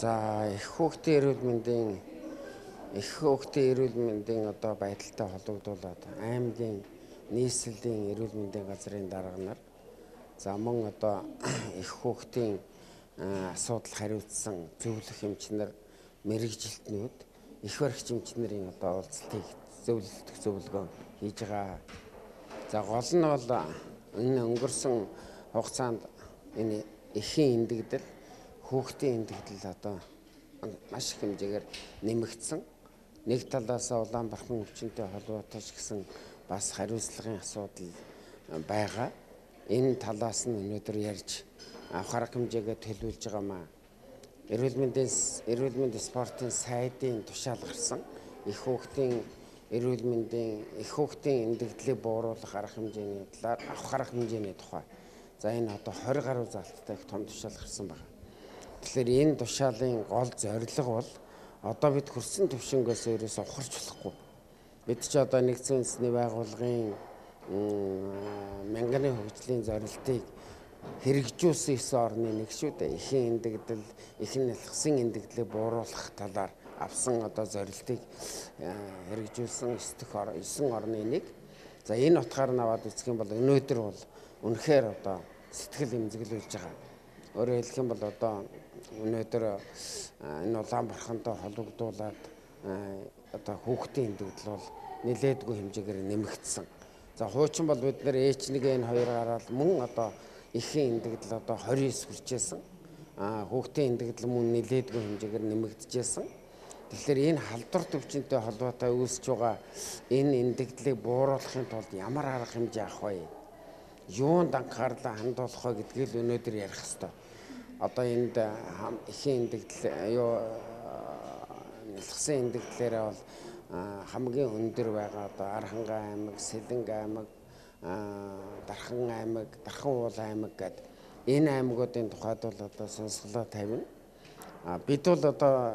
За их хүүхдийн эрүүл мэндийн одоо байдалтай холбогдуулаад аймгийн нийслэлийн эрүүл мэндийн газрын дарга нар за мөн одоо их хүүхдийн асуудал хариуцсан зөвлөх эмчнэр мэрэгжилтнүүд их баригч эмчнэрийн одоо уулзалтыг зөвлөлдөх зөвлөгөө хийж байгаа. За гол нь бол энэ өнгөрсөн хугацаанд энэ эхийн эндэгдэл хүүхдийн эндэгдэл одоо маш их хэмжээгээр нэмэгдсэн. Нэг талаас Улаанбаатар өвчнөд холбоотой ч гэсэн бас хариуцлагын асуудал байгаа. Энэ талаас нь өнөөдөр ярьж авах арга хэмжээгээ төлөвлөж байгаамаа. Эрүүл мэндийн спортын сайдын тушаал гарсан. Их хүүхдийн эндэгдлийг бууруулах арга хэмжээний талаар авах арга хэмжээний тухай. За энэ одоо 20 гаруй залттай их том тушаал гарсан байна. Тэгэхээр энэ тушаалын гол зорилго бол одоо бид хүрсэн төвшнгөөс өөрөөс ухарч болохгүй. Бид ч одоо нэгдсэн үндэсний байгууллагын мянганы хөгжлийн зорилтыг хэрэгжүүлсэн 9 орны нэг шүү дээ. Эхийн эндэгдэл, эхэн нэлхсэн эндэгдлийг бууруулах талаар авсан одоо зорилтыг хэрэгжүүлсэн 9 орны нэг. За энэ утгаар нь аваад үзэх юм бол өнөөдөр бол үнэхээр одоо сэтгэл эмзэглүүлж байгаа. Өөрөөр хэлэх юм бол одоо өнөөдөр энэ Улаанбаатартай холбогдуулаад одоо хүүхдийн эндэгдэл бол нэлээдгүй хэмжээгээр нэмэгдсэн. За хуучин бол бид нэр H1N2 гараад мөн одоо эхийн эндэгдэл одоо 29 хүрчээсэн. Хүүхдийн эндэгдэл мөн нэлээдгүй хэмжээгээр нэмэгдэжсэн. Тэгэхээр энэ халдвар төвчөнтэй холбоотой үүсэж байгаа энэ эндэгдлийг бууруулахын тулд ямар арга хэмжээ авах вэ? Юунд анхаарлаа хандуулах вэ гэдгийг л өнөөдөр ярих хэрэгтэй. Одоо энд эхийн эндэгдэл нэлхсэн эндэгдлээрээ бол хамгийн өндөр байгаа одоо Архангай аймаг, Сэлэнг аймаг, Дархан аймаг, Дархан уул аймаг гэдэг энэ аймагуудын тухайд бол одоо сонсголоо тавина. Бид бол одоо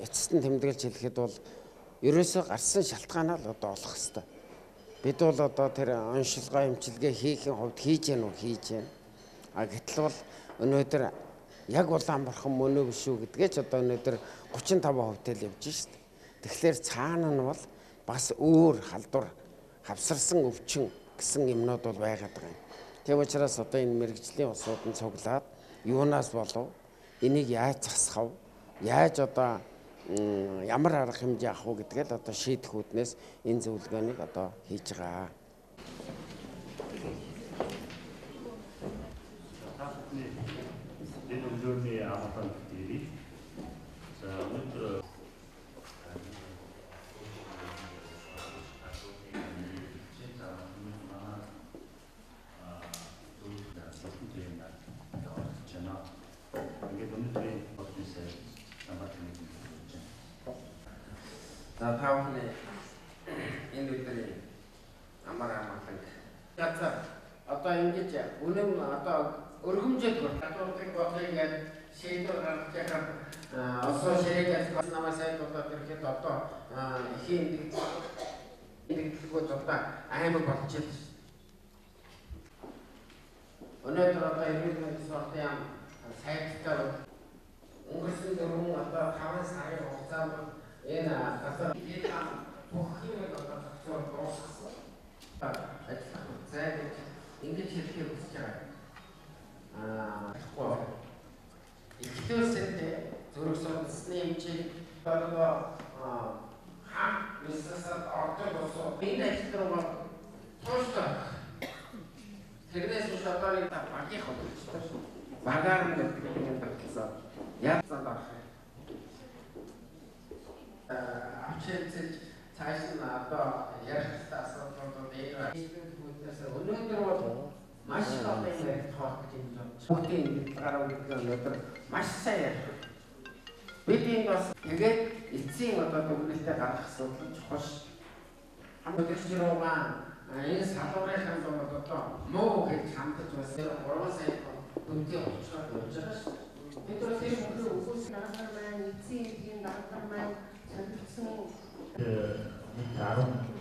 эцэст нь тэмдэглэж хэлэхэд бол ерөөсөө гарсан шалтгаанаа л одоо олох хэрэгтэй. Бид бол одоо тэр оншилгоо эмчилгээ хийхин хувьд хийж гэнэ үү хийж байна. Гэтэл бол өнөөдөр яг Улаанбаатар мөн үү биш үү гэдгээ ч одоо өнөөдөр 35% л явж шít. Тэгэхээр цаана нь бол бас өөр халдвар хавсарсан өвчин гэсэн юмнууд бол байгаад байгаа юм. Тийм учраас одоо энэ мэрэгжлийн усуудын цуглаад юунаас болов энийг яаж засах вэ? Яаж одоо ямар арга хэмжээ авах вэ гэдгээ л одоо шийдэх үүднээс энэ зөвлөгөөнийг одоо хийж байгаа. Энэ өглөөний амтан дээрээ за өнөөдөр За таавны энэ үеийн амар амгалан. За одоо ингэж үнэн одоо өргөмжөд гадуурхыг бодлоо ингээд шийдвэр гаргаж яхад осоо ширээгээд намаа сайн болоод ирэхэд одоо эхийн эндэгдлүүд одоо аймаг болчихсон. Өнөөдөр одоо эрүүл мэндийн спортын сайдтай өнгөрсөн 4 одоо 5 сарын хугацаанд энэ газар бүх юм одоо зөв дуусгасан. Ажиллах зайд ингэж хэлхийг хүсэж байгаа. Ихтэйсэд зүрх судасны хэмжээ одоо хам бизнесад ордог болсон. Энэ ажил руу тууштай. Тэрнээс биш одоо энэ багийн хөдөлгөөн багаар нь гэдэг болсон. Яасан баг. Авчирч цааш нь одоо ярих асуудлууд энэ өнөөдөр бол маш их одоо энэ тоог гэж юм. Хүүхдийн эндэгдэл гараа гэдэг өнөөдөр маш сайн ярих. Бид энэ бас тэгээд эцсийн одоо дүгнэлтээ гаргах асуудал чухал. Хамтлагч руугаа энэ салбарын бол одоо муу гэж хамтаж бас 3 сая төгрөгийн очроод явж байгаа шүү. Бид бол тэр бүхэн үгүйс гаргахаар маань эцсийн эдгийн дарга маань сонирхсан 10 7